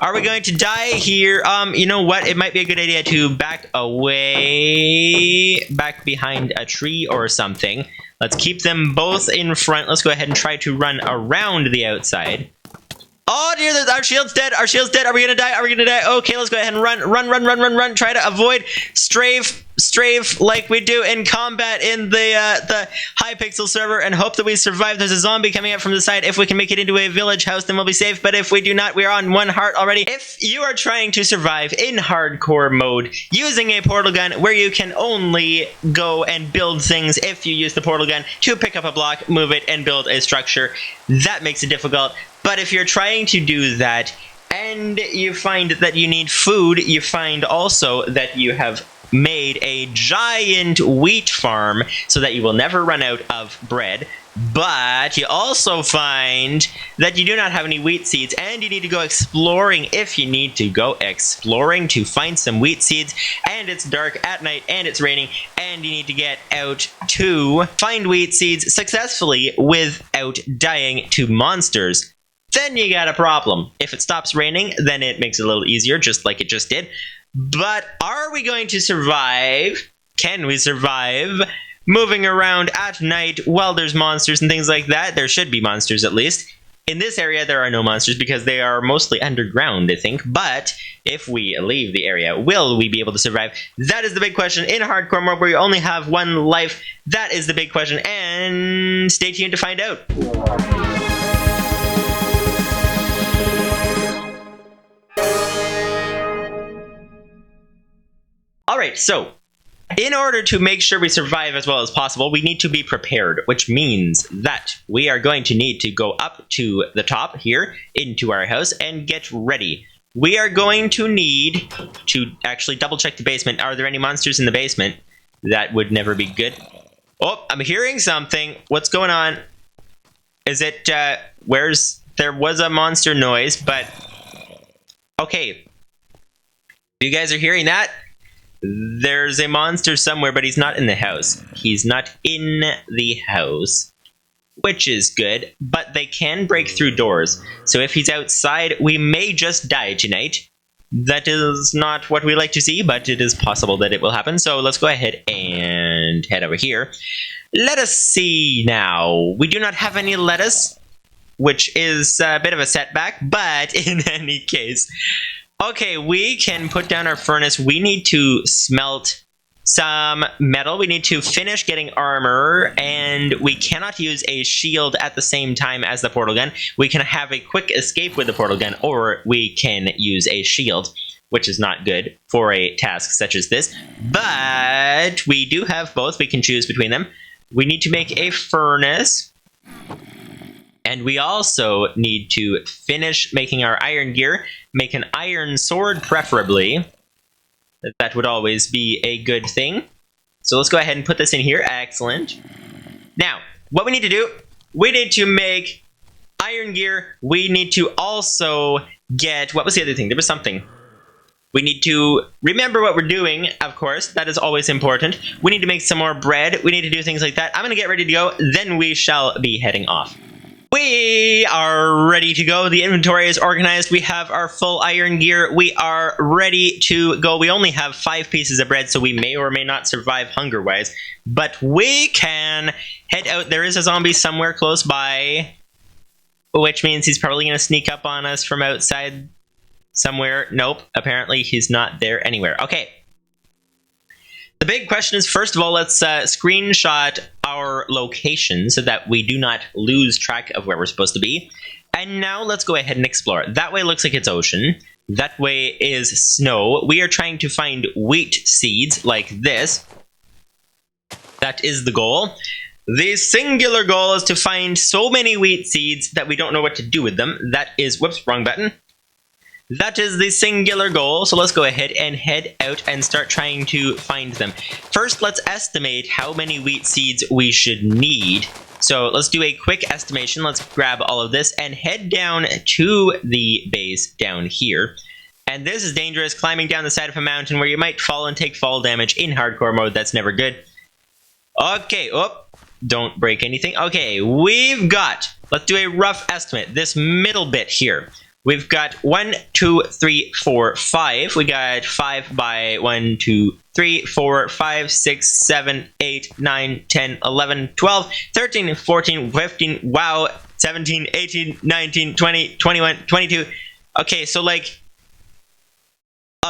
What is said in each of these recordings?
Are we going to die here? You know what? It might be a good idea to back away, back behind a tree or something. Let's keep them both in front. Let's go ahead and try to run around the outside. Oh dear, our shield's dead. Our shield's dead. Are we gonna die? Are we gonna die? Okay, let's go ahead and run. Try to avoid strafe like we do in combat in the Hypixel server, and hope that we survive. There's a zombie coming up from the side. If we can make it into a village house, then we'll be safe. But if we do not, we are on 1 heart already. If you are trying to survive in hardcore mode using a portal gun, where you can only go and build things if you use the portal gun to pick up a block, move it, and build a structure, that makes it difficult. But if you're trying to do that and you find that you need food, you find also that you have made a giant wheat farm so that you will never run out of bread. But you also find that you do not have any wheat seeds, and you need to go exploring if you need to go exploring to find some wheat seeds, and it's dark at night and it's raining, and you need to get out to find wheat seeds successfully without dying to monsters. Then you got a problem. If it stops raining, then it makes it a little easier, just like it just did. But are we going to survive? Can we survive moving around at night while there's monsters and things like that? There should be monsters, at least. In this area, there are no monsters because they are mostly underground, I think. But if we leave the area, will we be able to survive? That is the big question in hardcore mode, where you only have 1 life. That is the big question, and stay tuned to find out. Alright, so in order to make sure we survive as well as possible, we need to be prepared, which means that we are going to need to go up to the top here into our house and get ready. We are going to need to actually double check the basement. Are there any monsters in the basement? That would never be good. Oh, I'm hearing something. What's going on? Is it, there was a monster noise, but okay. You guys are hearing that? There's a monster somewhere, but he's not in the house. He's not in the house, which is good, but they can break through doors. So if he's outside, we may just die tonight. That is not what we like to see, but it is possible that it will happen. So let's go ahead and head over here. Let us see now. We do not have any lettuce, which is a bit of a setback, but in any case... Okay, we can put down our furnace. We need to smelt some metal. We need to finish getting armor, and we cannot use a shield at the same time as the portal gun. We can have a quick escape with the portal gun, or we can use a shield, which is not good for a task such as this. But we do have both. We can choose between them. We need to make a furnace. And we also need to finish making our iron gear, make an iron sword preferably. That would always be a good thing. So let's go ahead and put this in here. Excellent. Now, what we need to do, we need to make iron gear. We need to also get, what was the other thing? There was something. We need to remember what we're doing, of course. That is always important. We need to make some more bread. We need to do things like that. I'm going to get ready to go. Then we shall be heading off. We are ready to go. The inventory is organized. We have our full iron gear. We are ready to go. We only have 5 pieces of bread, so we may or may not survive hunger-wise. But we can head out. There is a zombie somewhere close by, which means he's probably going to sneak up on us from outside somewhere. Nope. Apparently, he's not there anywhere. Okay. The big question is, first of all, let's screenshot our location so that we do not lose track of where we're supposed to be. And now let's go ahead and explore. That way looks like it's ocean. That way is snow. We are trying to find wheat seeds like this. That is the goal. The singular goal is to find so many wheat seeds that we don't know what to do with them. That is, whoops, wrong button. That is the singular goal, so let's go ahead and head out and start trying to find them. First, let's estimate how many wheat seeds we should need. So let's do a quick estimation. Let's grab all of this and head down to the base down here. And this is dangerous, climbing down the side of a mountain where you might fall and take fall damage in hardcore mode. That's never good. Okay, oh, don't break anything. Okay, we've got, let's do a rough estimate. This middle bit here. We've got 1, 2, 3, 4, 5. We got 5 by 1, 2, 3, 4, 5, 6, 7, 8, 9, 10, 11, 12, 13, 14, 15, wow, 17, 18, 19, 20, 21, 22. Okay, so like...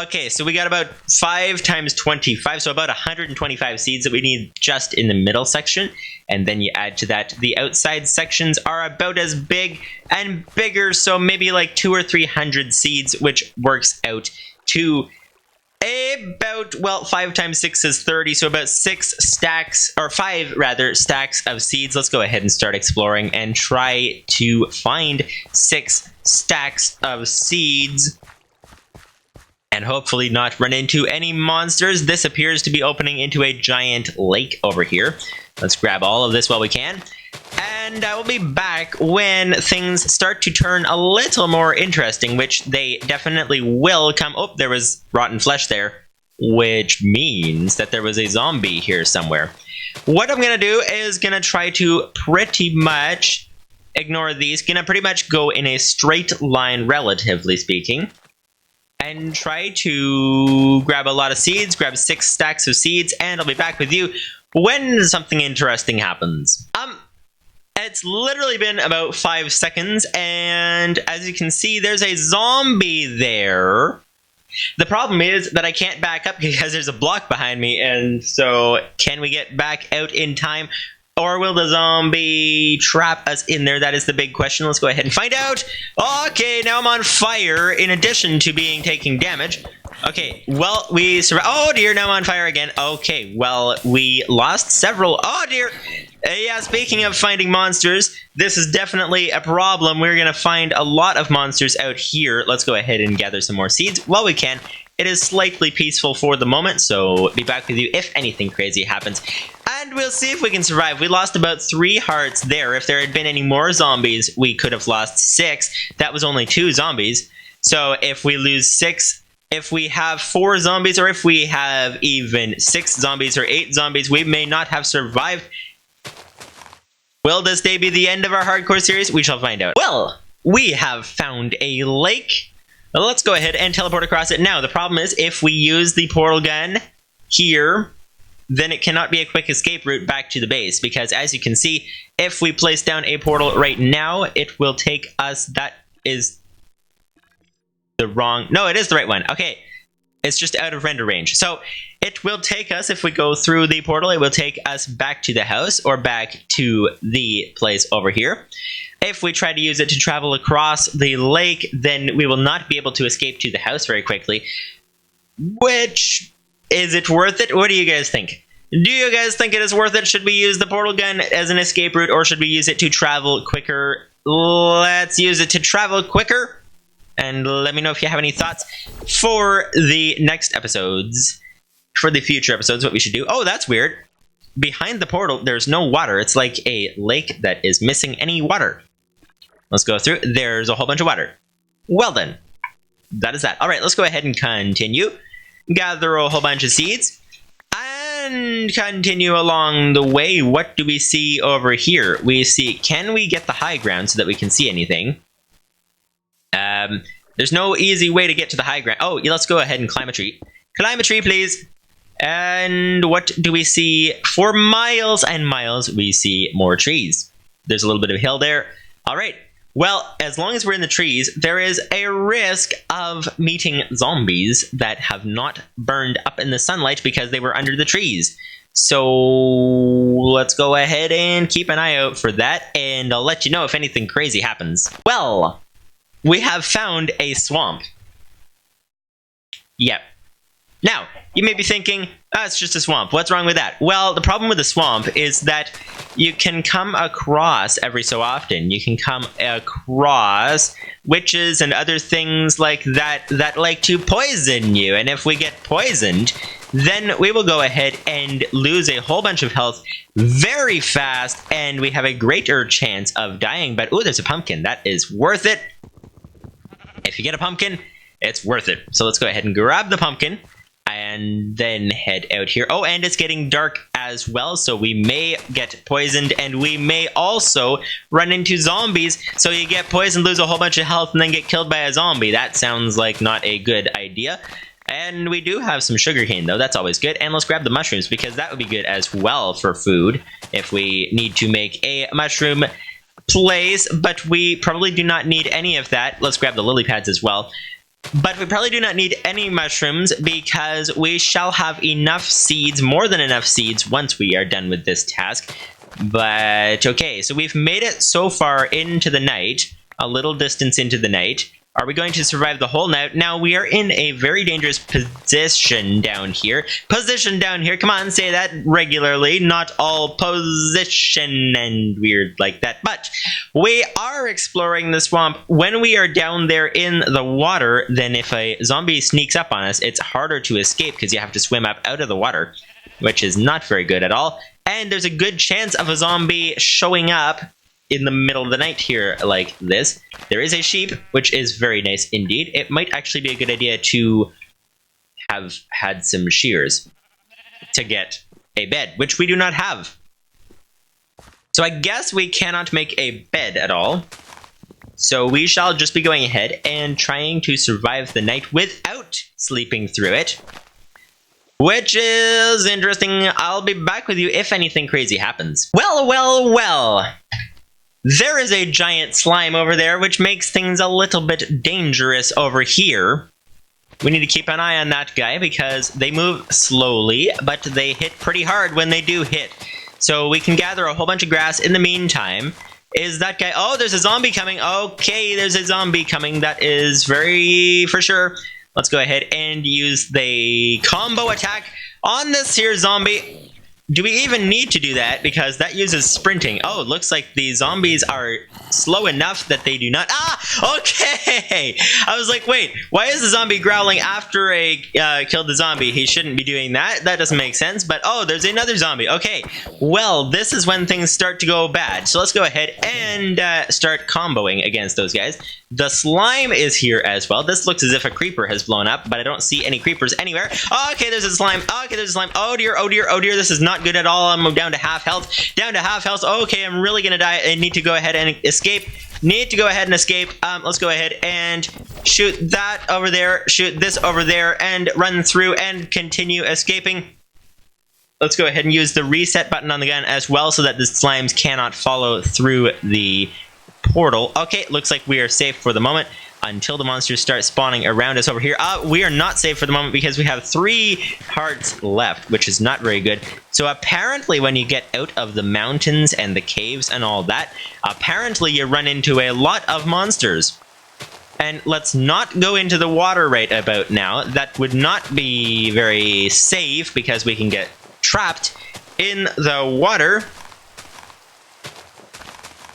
Okay, so we got about 5 times 25, so about 125 seeds that we need just in the middle section. And then you add to that, the outside sections are about as big and bigger, so maybe like 200 or 300 seeds, which works out to about, well, 5 times 6 is 30, so about 6 stacks, or 5 rather, stacks of seeds. Let's go ahead and start exploring and try to find 6 stacks of seeds. And hopefully not run into any monsters. This appears to be opening into a giant lake over here. Let's grab all of this while we can. And I will be back when things start to turn a little more interesting, which they definitely will come. Oh, there was rotten flesh there, which means that there was a zombie here somewhere. What I'm going to do is going to try to pretty much ignore these. Going to pretty much go in a straight line, relatively speaking. And try to grab a lot of seeds, grab 6 stacks of seeds, and I'll be back with you when something interesting happens. It's literally been about 5 seconds, and as you can see, there's a zombie there. The problem is that I can't back up because there's a block behind me, and so can we get back out in time? Or will the zombie trap us in there? That is the big question. Let's go ahead and find out. Okay, now I'm on fire in addition to taking damage. Okay, well, we survived. Oh dear, now I'm on fire again. Okay, well, we lost several. Oh dear. Yeah, speaking of finding monsters, this is definitely a problem. We're going to find a lot of monsters out here. Let's go ahead and gather some more seeds while we can. It is slightly peaceful for the moment, so be back with you if anything crazy happens. And we'll see if we can survive. We lost about 3 hearts there. If there had been any more zombies, we could have lost 6. That was only 2 zombies. So if we lose 6, if we have 4 zombies, or if we have even 6 zombies or 8 zombies, we may not have survived. Will this day be the end of our hardcore series? We shall find out. Well, we have found a lake. Well, let's go ahead and teleport across it. Now, the problem is if we use the portal gun here, then it cannot be a quick escape route back to the base, because as you can see, if we place down a portal right now, it will take us... That is the wrong... No, it is the right one. Okay. It's just out of render range. So it will take us, if we go through the portal, it will take us back to the house or back to the place over here. If we try to use it to travel across the lake, then we will not be able to escape to the house very quickly. Which, is it worth it? What do you guys think? Do you guys think it is worth it? Should we use the portal gun as an escape route, or should we use it to travel quicker? Let's use it to travel quicker. And let me know if you have any thoughts for the next episodes. For the future episodes, what we should do. Oh, that's weird. Behind the portal, there's no water. It's like a lake that is missing any water. Let's go through. There's a whole bunch of water. Well then, that is that. All right, let's go ahead and continue. Gather a whole bunch of seeds. And continue along the way. What do we see over here? We see, can we get the high ground so that we can see anything? There's no easy way to get to the high ground. Oh, let's go ahead and climb a tree. Climb a tree, please. And what do we see? For miles and miles, we see more trees. There's a little bit of a hill there. All right. Well, as long as we're in the trees, there is a risk of meeting zombies that have not burned up in the sunlight because they were under the trees. So let's go ahead and keep an eye out for that, and I'll let you know if anything crazy happens. Well, we have found a swamp. Yep. Now, you may be thinking, oh, it's just a swamp. What's wrong with that? Well, the problem with the swamp is that you can come across, every so often, you can come across witches and other things like that that like to poison you. And if we get poisoned, then we will go ahead and lose a whole bunch of health very fast, and we have a greater chance of dying. But, ooh, there's a pumpkin. That is worth it. If you get a pumpkin, it's worth it. So let's go ahead and grab the pumpkin. And then head out here. Oh, and it's getting dark as as well, so we may get poisoned, and we may also run into zombies, so you get poisoned, lose a whole bunch of health, and then get killed by a zombie. That sounds like not a good idea. And we do have some sugarcane, though. That's always good. And let's grab the mushrooms, because that would be good as well for food if we need to make a mushroom place, but we probably do not need any of that. Let's grab the lily pads as well. But we probably do not need any mushrooms, because we shall have enough seeds, more than enough seeds, once we are done with this task. But, okay, so we've made it so far into the night, a little distance into the night. Are we going to survive the whole night? Now, we are in a very dangerous position down here. Position down here. Come on, say that regularly. Not all position and weird like that. But we are exploring the swamp. When we are down there in the water, then if a zombie sneaks up on us, it's harder to escape because you have to swim up out of the water, which is not very good at all. And there's a good chance of a zombie showing up in the middle of the night here like this. There is a sheep, which is very nice indeed. It might actually be a good idea to have had some shears to get a bed, which we do not have. So I guess we cannot make a bed at all. So we shall just be going ahead and trying to survive the night without sleeping through it, which is interesting. I'll be back with you if anything crazy happens. Well, well, well. There is a giant slime over there, which makes things a little bit dangerous over here. We need to keep an eye on that guy because they move slowly, but they hit pretty hard when they do hit. So we can gather a whole bunch of grass in the meantime. Is that guy... Oh, there's a zombie coming. Okay, there's a zombie coming. That is very for sure. Let's go ahead and use the combo attack on this here zombie. Do we even need to do that? Because that uses sprinting. Oh, it looks like the zombies are slow enough that they do not... Ah! Okay! I was like, wait, why is the zombie growling after I killed the zombie? He shouldn't be doing that. That doesn't make sense. But, oh, there's another zombie. Okay. Well, this is when things start to go bad. So let's go ahead and start comboing against those guys. The slime is here as well. This looks as if a creeper has blown up, but I don't see any creepers anywhere. Oh, okay, there's a slime. Okay, there's a slime. Oh dear, oh dear, oh dear. This is not good at all. I'm down to half health. Down to half health. Okay, I'm really gonna die. I need to go ahead and escape. Need to go ahead and escape. Let's go ahead and shoot that over there. Shoot this over there and run through and continue escaping. Let's go ahead and use the reset button on the gun as well so that the slimes cannot follow through the portal. Okay, looks like we are safe for the moment until the monsters start spawning around us over here. We are not safe for the moment because we have 3 hearts left, which is not very good. So apparently when you get out of the mountains and the caves and all that, apparently you run into a lot of monsters. And let's not go into the water right about now. That would not be very safe because we can get trapped in the water.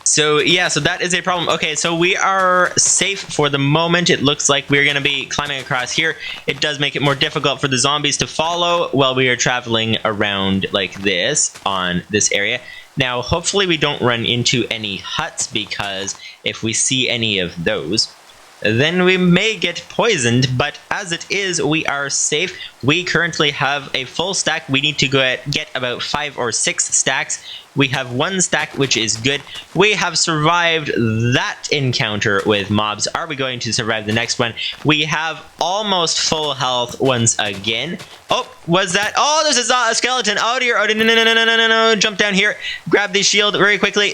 So yeah, so that is a problem. Okay, so we are safe for the moment. It looks like we're going to be climbing across here. It does make it more difficult for the zombies to follow while we are traveling around like this on this area. Now, hopefully we don't run into any huts, because if we see any of those, then we may get poisoned, but as it is, we are safe. We currently have a full stack. We need to go get about 5 or 6 stacks. We have 1 stack, which is good. We have survived that encounter with mobs. Are we going to survive the next one? We have almost full health once again. Oh, was that? Oh, there's a skeleton. Oh dear. Oh, no. Jump down here. Grab the shield very quickly.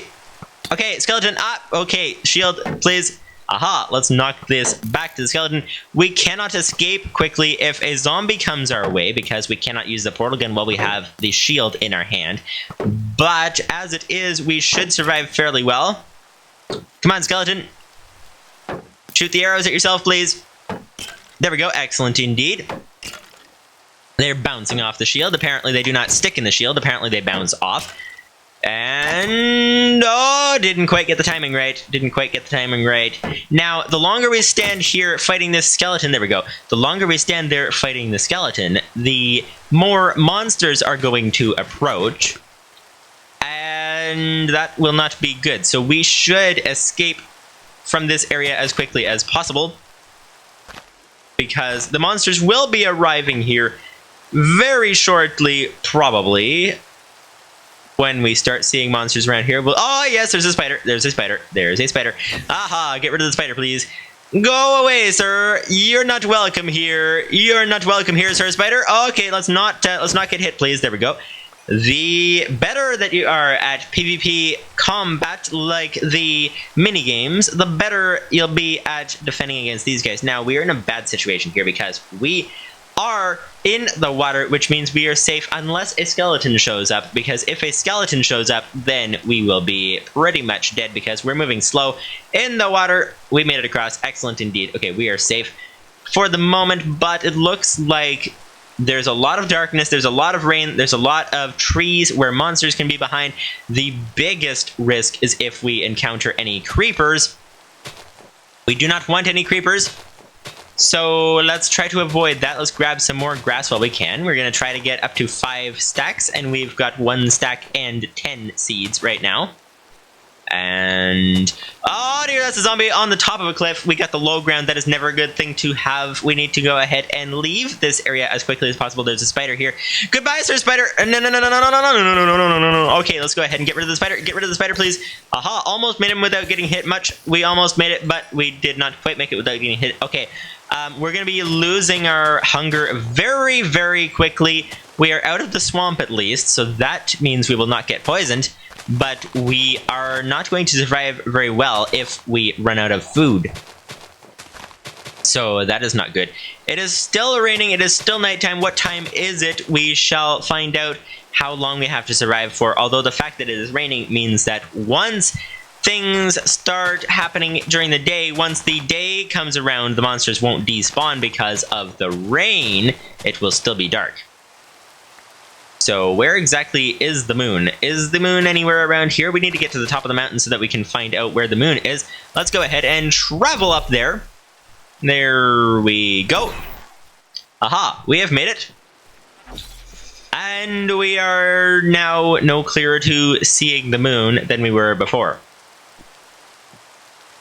Okay, skeleton. Okay, shield, please. Aha, let's knock this back to the skeleton. We cannot escape quickly if a zombie comes our way, because we cannot use the portal gun while we have the shield in our hand. But as it is, we should survive fairly well. Come on, skeleton. Shoot the arrows at yourself, please. There we go. Excellent indeed. They're bouncing off the shield. Apparently, they do not stick in the shield. Apparently, they bounce off. And oh, didn't quite get the timing right. Didn't quite get the timing right. Now, the longer we stand here fighting this skeleton, there we go. The longer we stand there fighting the skeleton, the more monsters are going to approach. And that will not be good. So we should escape from this area as quickly as possible, because the monsters will be arriving here very shortly, probably. when we start seeing monsters around here. Well, oh yes, there's a spider. There's a spider. There's a spider. Aha! Get rid of the spider, please. Go away, sir. You're not welcome here. You're not welcome here, sir, spider. Okay, let's not get hit, please. There we go. The better that you are at PvP combat, like the mini games, the better you'll be at defending against these guys. Now, we are in a bad situation here because we are in the water, which means we are safe unless a skeleton shows up, because if a skeleton shows up, then we will be pretty much dead because we're moving slow in the water. We made it across. Excellent indeed. Okay, we are safe for the moment, but it looks like there's a lot of darkness, there's a lot of rain, there's a lot of trees where monsters can be behind. The biggest risk is if we encounter any creepers. We do not want any creepers, so let's try to avoid that. Let's grab some more grass while we can. We're going to try to get up to 5 stacks, and we've got 1 stack and 10 seeds right now. And oh dear, that's a zombie on the top of a cliff. We got the low ground. That is never a good thing to have. We need to go ahead and leave this area as quickly as possible. There's a spider here. Goodbye, sir, spider. No, no, no, no, no, no, no, no, no, no, no, no, no. Okay, let's go ahead and get rid of the spider. Get rid of the spider, please. Aha, almost made him without getting hit much. We almost made it, but we did not quite make it without getting hit. Okay, we're going to be losing our hunger very, very quickly. We are out of the swamp at least, so that means we will not get poisoned. But we are not going to survive very well if we run out of food. So that is not good. It is still raining. It is still nighttime. What time is it? We shall find out how long we have to survive for. Although the fact that it is raining means that once things start happening during the day, once the day comes around, the monsters won't despawn because of the rain. It will still be dark. So where exactly is the moon? Is the moon anywhere around here? We need to get to the top of the mountain so that we can find out where the moon is. Let's go ahead and travel up there. There we go. Aha, we have made it. And we are now no clearer to seeing the moon than we were before.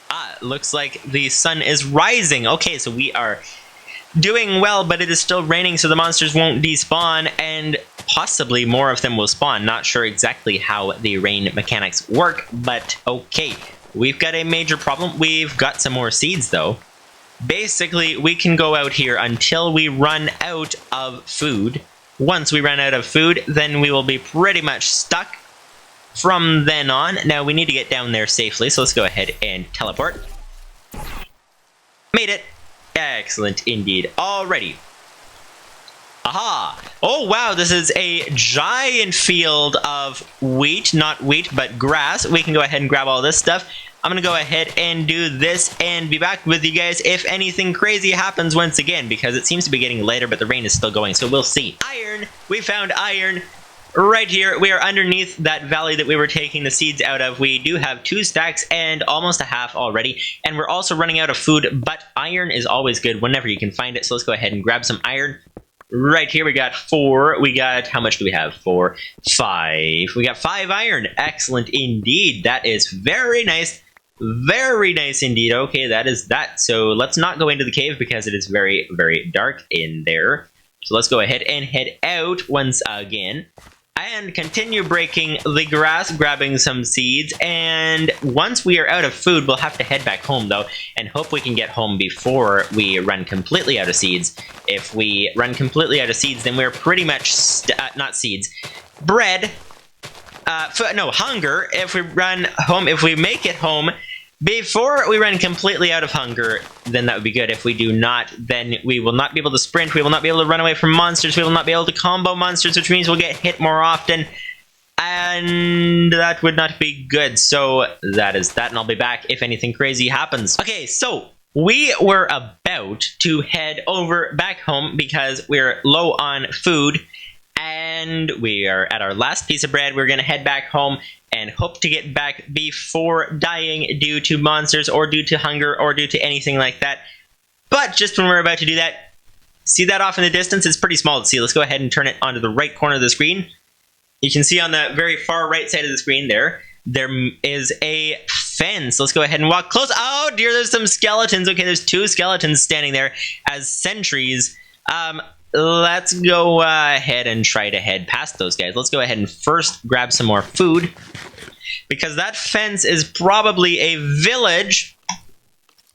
Ah, looks like the sun is rising. Okay, so we are doing well, but it is still raining, so the monsters won't despawn, and possibly more of them will spawn. Not sure exactly how the rain mechanics work, but okay. We've got a major problem. We've got some more seeds, though. Basically, we can go out here until we run out of food. Once we run out of food, then we will be pretty much stuck from then on. Now, we need to get down there safely, so let's go ahead and teleport. Made it. Excellent indeed. Alrighty. Aha! Oh wow, this is a giant field of wheat, not wheat, but grass. We can go ahead and grab all this stuff. I'm gonna go ahead and do this and be back with you guys if anything crazy happens once again, because it seems to be getting later, but the rain is still going, so we'll see. Iron! We found iron right here. We are underneath that valley that we were taking the seeds out of. We do have 2 stacks and almost a half already, and we're also running out of food, but iron is always good whenever you can find it, so let's go ahead and grab some iron. Right here we got 4. We got, how much do we have? 4, 5. We got 5 iron. Excellent indeed. That is very nice. Very nice indeed. Okay, that is that. So let's not go into the cave because it is very, very dark in there. So let's go ahead and head out once again and continue breaking the grass, grabbing some seeds. And once we are out of food, we'll have to head back home though, and hope we can get home before we run completely out of seeds. If we run completely out of seeds, then we're pretty much not seeds, bread. Hunger. If we run home, if we make it home before we run completely out of hunger, then that would be good. If we do not, then we will not be able to sprint, we will not be able to run away from monsters, we will not be able to combo monsters, which means we'll get hit more often, and that would not be good. So that is that, and I'll be back if anything crazy happens. Okay, so we were about to head over back home because we're low on food, and we are at our last piece of bread. We're going to head back home and hope to get back before dying due to monsters or due to hunger or due to anything like that. But just when we're about to do that, see that off in the distance? It's pretty small to see. Let's go ahead and turn it onto the right corner of the screen. You can see on the very far right side of the screen there is a fence. Let's go ahead and walk close. Oh dear, there's some skeletons. Okay, there's 2 skeletons standing there as sentries Let's go ahead and try to head past those guys. Let's go ahead and first grab some more food, because that fence is probably a village.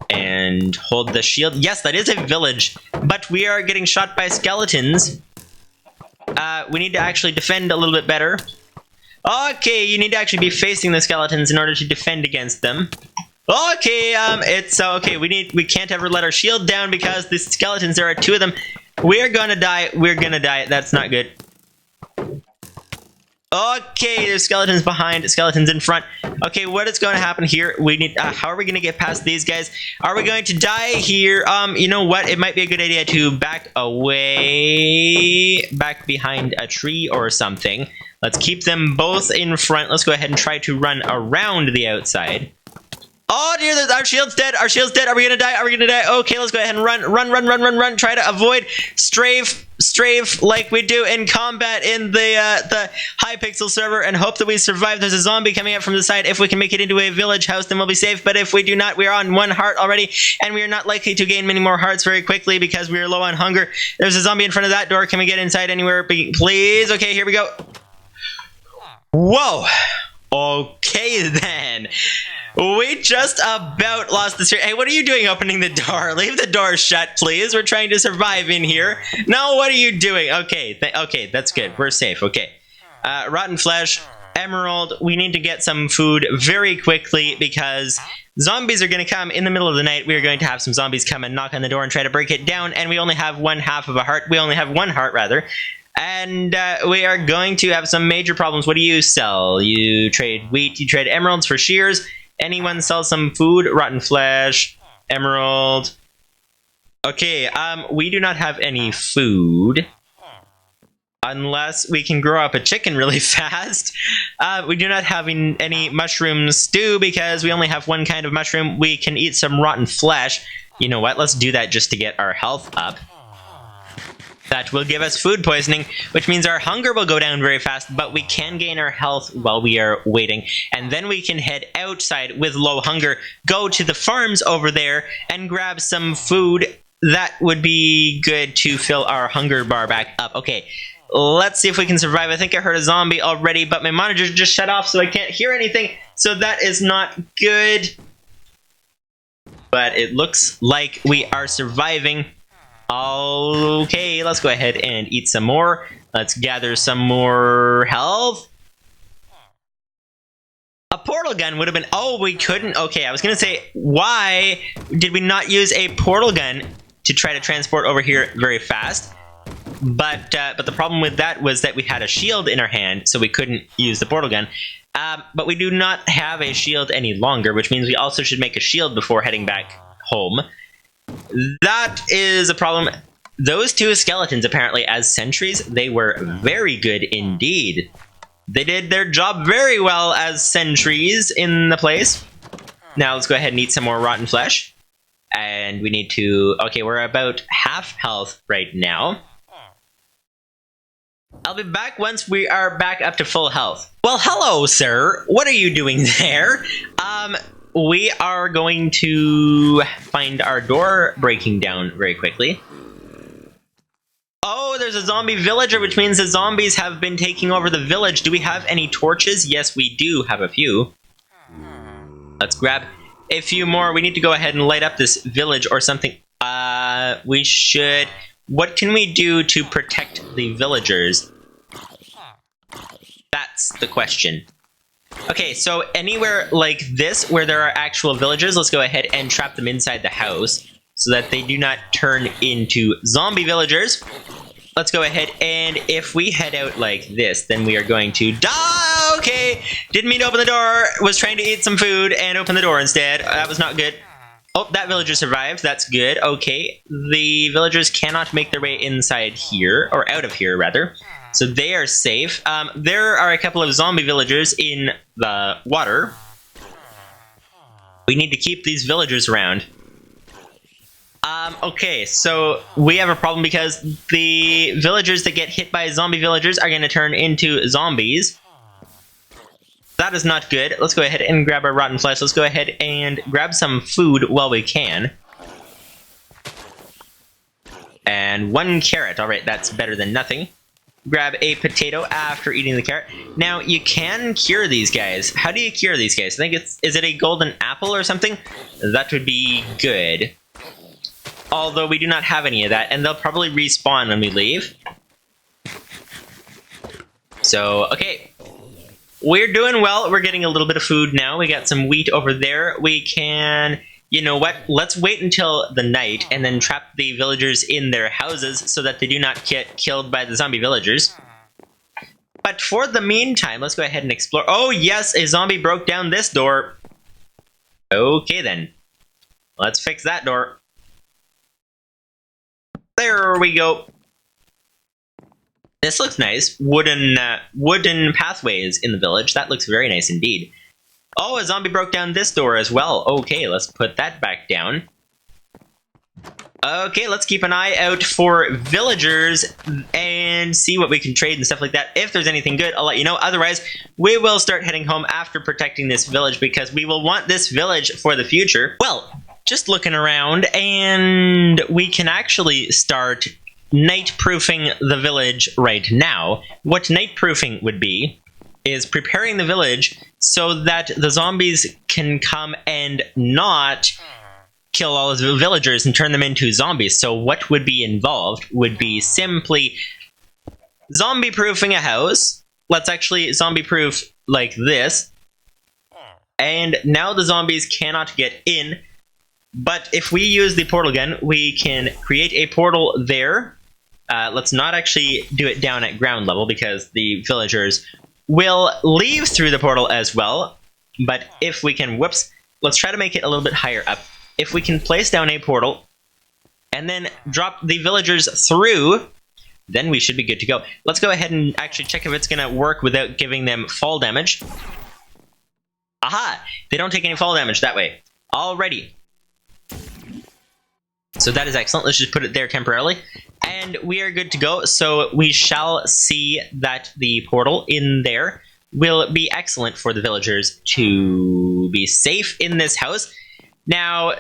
And hold the shield. Yes, that is a village, but we are getting shot by skeletons. We need to actually defend a little bit better. Okay, you need to actually be facing the skeletons in order to defend against them. Okay, it's okay. We can't ever let our shield down because the skeletons, there are 2 of them. We're gonna die. We're gonna die. That's not good. Okay, there's skeletons behind, skeletons in front. Okay, what is going to happen here? We need. How are we going to get past these guys? Are we going to die here? You know what? It might be a good idea to back away, back behind a tree or something. Let's keep them both in front. Let's go ahead and try to run around the outside. Oh dear, our shield's dead. Our shield's dead. Are we gonna die? Are we gonna die? Okay, let's go ahead and run. Try to avoid strafe like we do in combat in the Hypixel server, and hope that we survive. There's a zombie coming up from the side. If we can make it into a village house, then we'll be safe. But if we do not, we are on 1 heart already, and we are not likely to gain many more hearts very quickly because we are low on hunger. There's a zombie in front of that door. Can we get inside anywhere, please? Okay, here we go. Whoa. Okay then. We just about lost the series. Hey, what are you doing opening the door? Leave the door shut, please. We're trying to survive in here. No, what are you doing? Okay, okay, that's good. We're safe. Okay. Rotten flesh, emerald. We need to get some food very quickly because zombies are going to come in the middle of the night. We are going to have some zombies come and knock on the door and try to break it down, and we only have 1/2 of a heart. We only have 1 heart, rather. And we are going to have some major problems. What do you sell? You trade wheat, you trade emeralds for shears. Anyone sell some food? Rotten flesh, emerald. Okay, we do not have any food. Unless we can grow up a chicken really fast. We do not have any mushroom stew because we only have 1 kind of mushroom. We can eat some rotten flesh. You know what? Let's do that just to get our health up. That will give us food poisoning, which means our hunger will go down very fast, but we can gain our health while we are waiting. And then we can head outside with low hunger, go to the farms over there, and grab some food. That would be good to fill our hunger bar back up. Okay, let's see if we can survive. I think I heard a zombie already, but my monitor just shut off, so I can't hear anything. So that is not good. But it looks like we are surviving. Okay, let's go ahead and eat some more. Let's gather some more health. A portal gun would have been... Oh, we couldn't... Okay, I was going to say, why did we not use a portal gun to try to transport over here very fast? But the problem with that was that we had a shield in our hand, so we couldn't use the portal gun. But we do not have a shield any longer, which means we also should make a shield before heading back home. That is a problem. Those 2 skeletons, apparently, as sentries, they were very good indeed. They did their job very well as sentries in the place. Now let's go ahead and eat some more rotten flesh. And we need to... Okay, we're about half health right now. I'll be back once we are back up to full health. Well, hello, sir. What are you doing there? We are going to find our door breaking down very quickly. Oh, there's a zombie villager, which means the zombies have been taking over the village. Do we have any torches? Yes, we do have a few. Let's grab a few more. We need to go ahead and light up this village or something. We should... What can we do to protect the villagers? That's the question. Okay, so anywhere like this where there are actual villagers, let's go ahead and trap them inside the house so that they do not turn into zombie villagers. Let's go ahead, and if we head out like this, then we are going to die. Okay, didn't mean to open the door. Was trying to eat some food and open the door instead. That was not good. Oh, that villager survived. That's good. Okay, the villagers cannot make their way inside here, or out of here, rather. So they are safe. There are a couple of zombie villagers in the water. We need to keep these villagers around. Okay, so we have a problem because the villagers that get hit by zombie villagers are going to turn into zombies. That is not good. Let's go ahead and grab our rotten flesh. Let's go ahead and grab some food while we can. And 1 carrot. All right, that's better than nothing. Grab a potato after eating the carrot. Now, you can cure these guys. How do you cure these guys? I think is it a golden apple or something? That would be good. Although we do not have any of that, and they'll probably respawn when we leave. So, okay. We're doing well. We're getting a little bit of food now. We got some wheat over there. We can... You know what? Let's wait until the night and then trap the villagers in their houses so that they do not get killed by the zombie villagers. But for the meantime, let's go ahead and explore. Oh, yes, a zombie broke down this door. Okay, then. Let's fix that door. There we go. This looks nice. Wooden pathways in the village. That looks very nice indeed. Oh, a zombie broke down this door as well. Okay, let's put that back down. Okay, let's keep an eye out for villagers and see what we can trade and stuff like that. If there's anything good, I'll let you know. Otherwise, we will start heading home after protecting this village because we will want this village for the future. Well, just looking around, and we can actually start night-proofing the village right now. What night-proofing would be is preparing the village so that the zombies can come and not kill all of the villagers and turn them into zombies. So what would be involved would be simply zombie-proofing a house. Let's actually zombie-proof like this. And now the zombies cannot get in. But if we use the portal gun, we can create a portal there. Let's not actually do it down at ground level because the villagers will leave through the portal as well. But if we can, whoops, let's try to make it a little bit higher up. If we can place down a portal and then drop the villagers through, then we should be good to go. Let's go ahead and actually check if it's going to work without giving them fall damage. Aha! They don't take any fall damage that way. Alrighty. So that is excellent. Let's just put it there temporarily. And we are good to go. So we shall see that the portal in there will be excellent for the villagers to be safe in this house. Now,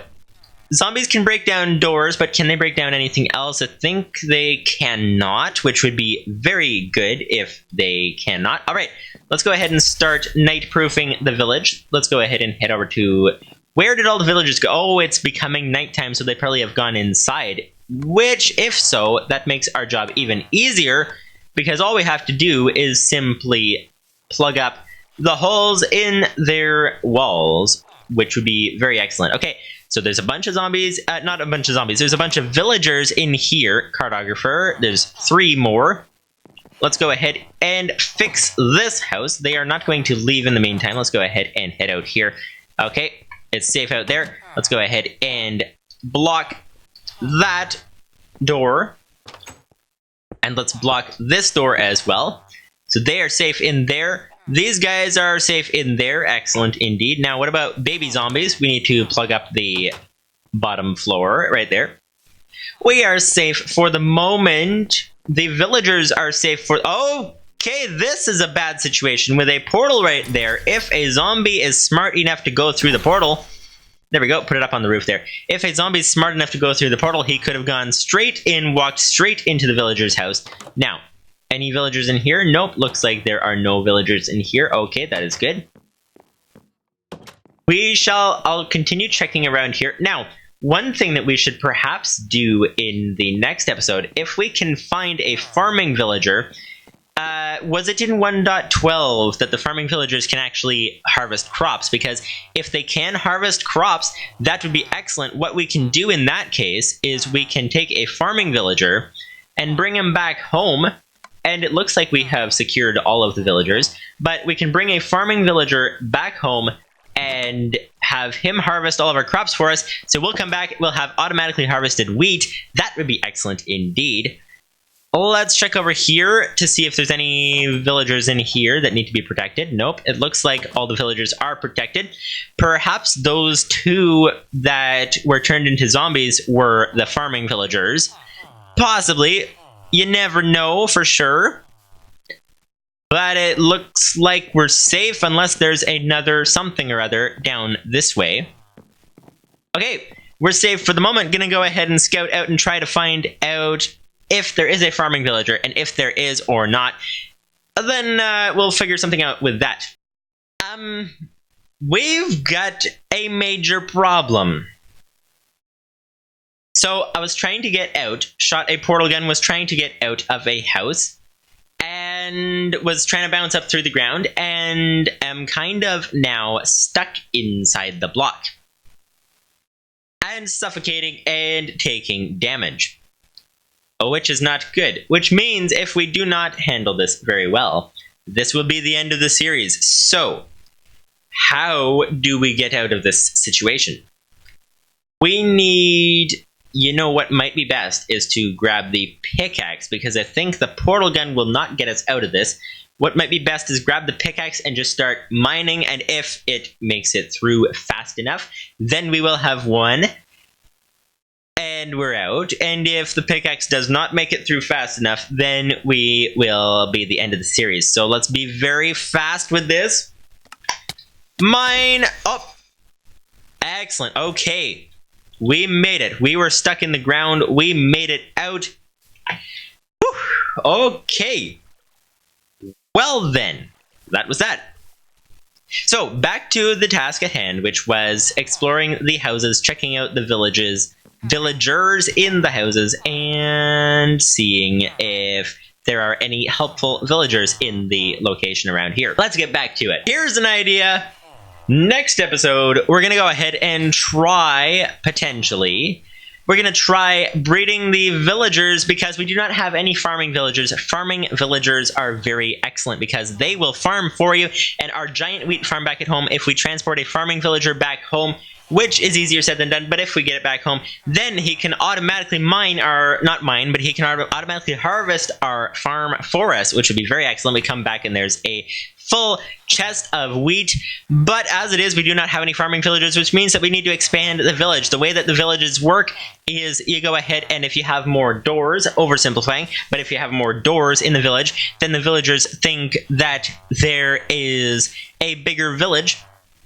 zombies can break down doors, but can they break down anything else? I think they cannot, which would be very good if they cannot. All right, let's go ahead and start night-proofing the village. Let's go ahead and head over to... Where did all the villagers go? Oh, it's becoming nighttime, so they probably have gone inside. Which, if so, that makes our job even easier, because all we have to do is simply plug up the holes in their walls, which would be very excellent. Okay, so there's a bunch of zombies, not a bunch of zombies, there's a bunch of villagers in here, cartographer, there's 3 more. Let's go ahead and fix this house. They are not going to leave in the meantime. Let's go ahead and head out here. Okay, it's safe out there. Let's go ahead and block that door. And let's block this door as well. So they are safe in there. These guys are safe in there. Excellent indeed. Now, what about baby zombies? We need to plug up the bottom floor right there. We are safe for the moment. The villagers are safe for... Okay, this is a bad situation with a portal right there. If a zombie is smart enough to go through the portal... There we go, put it up on the roof there. If a zombie is smart enough to go through the portal, he could have gone straight in, walked straight into the villager's house. Now, any villagers in here? Nope, looks like there are no villagers in here. Okay, that is good. I'll continue checking around here. Now, one thing that we should perhaps do in the next episode, if we can find a farming villager... was it in 1.12 that the farming villagers can actually harvest crops? Because if they can harvest crops, that would be excellent. What we can do in that case is we can take a farming villager and bring him back home. And it looks like we have secured all of the villagers. But we can bring a farming villager back home and have him harvest all of our crops for us. So we'll come back, we'll have automatically harvested wheat. That would be excellent indeed. Let's check over here to see if there's any villagers in here that need to be protected. Nope, it looks like all the villagers are protected. Perhaps those 2 that were turned into zombies were the farming villagers. Possibly. You never know for sure. But it looks like we're safe unless there's another something or other down this way. Okay, we're safe for the moment. Gonna go ahead and scout out and try to find out if there is a farming villager, and if there is or not, then we'll figure something out with that. We've got a major problem. So I was trying to get out, shot a portal gun, was trying to get out of a house, and was trying to bounce up through the ground, and am kind of now stuck inside the block. And suffocating and taking damage. Which is not good. Which means if we do not handle this very well, this will be the end of the series. So, how do we get out of this situation? We need... You know what might be best is to grab the pickaxe, because I think the portal gun will not get us out of this. What might be best is grab the pickaxe and just start mining, and if it makes it through fast enough, then we will have one, and we're out. And if the pickaxe does not make it through fast enough, then we will be the end of the series. So let's be very fast with this. Mine! Oh! Excellent, okay. We made it. We were stuck in the ground. We made it out. Whew. Okay. Well then, that was that. So, back to the task at hand, which was exploring the houses, checking out the villagers in the houses, and seeing if there are any helpful villagers in the location around here. Let's get back to it. Here's an idea. Next episode, we're going to go ahead and try, potentially, we're going to try breeding the villagers, because we do not have any farming villagers. Farming villagers are very excellent because they will farm for you, and our giant wheat farm back at home, if we transport a farming villager back home, which is easier said than done, but if we get it back home, then he can automatically mine our, not mine, but he can automatically harvest our farm for us, which would be very excellent. We come back and there's a full chest of wheat, but as it is, we do not have any farming villagers, which means that we need to expand the village. The way that the villages work is you go ahead and if you have more doors, oversimplifying, but if you have more doors in the village, then the villagers think that there is a bigger village.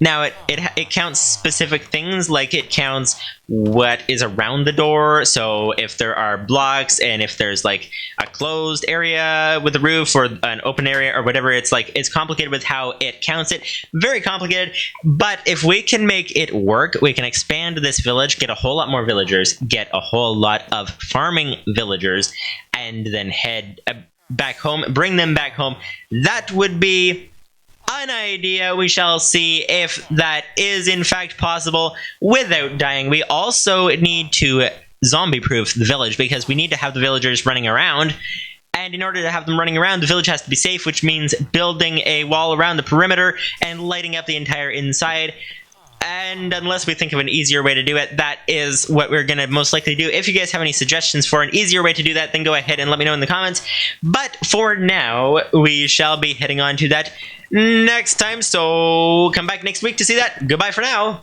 Now, it counts specific things, like it counts what is around the door. So if there are blocks, and if there's like a closed area with a roof, or an open area, or whatever, it's like, it's complicated with how it counts it. Very complicated. But if we can make it work, we can expand this village, get a whole lot more villagers, get a whole lot of farming villagers, and then head back home, bring them back home. That would be an idea. We shall see if that is in fact possible without dying. We also need to zombie-proof the village, because we need to have the villagers running around. And in order to have them running around, the village has to be safe, which means building a wall around the perimeter and lighting up the entire inside. And unless we think of an easier way to do it, that is what we're going to most likely do. If you guys have any suggestions for an easier way to do that, then go ahead and let me know in the comments. But for now, we shall be heading on to that next time, so come back next week to see that. Goodbye for now.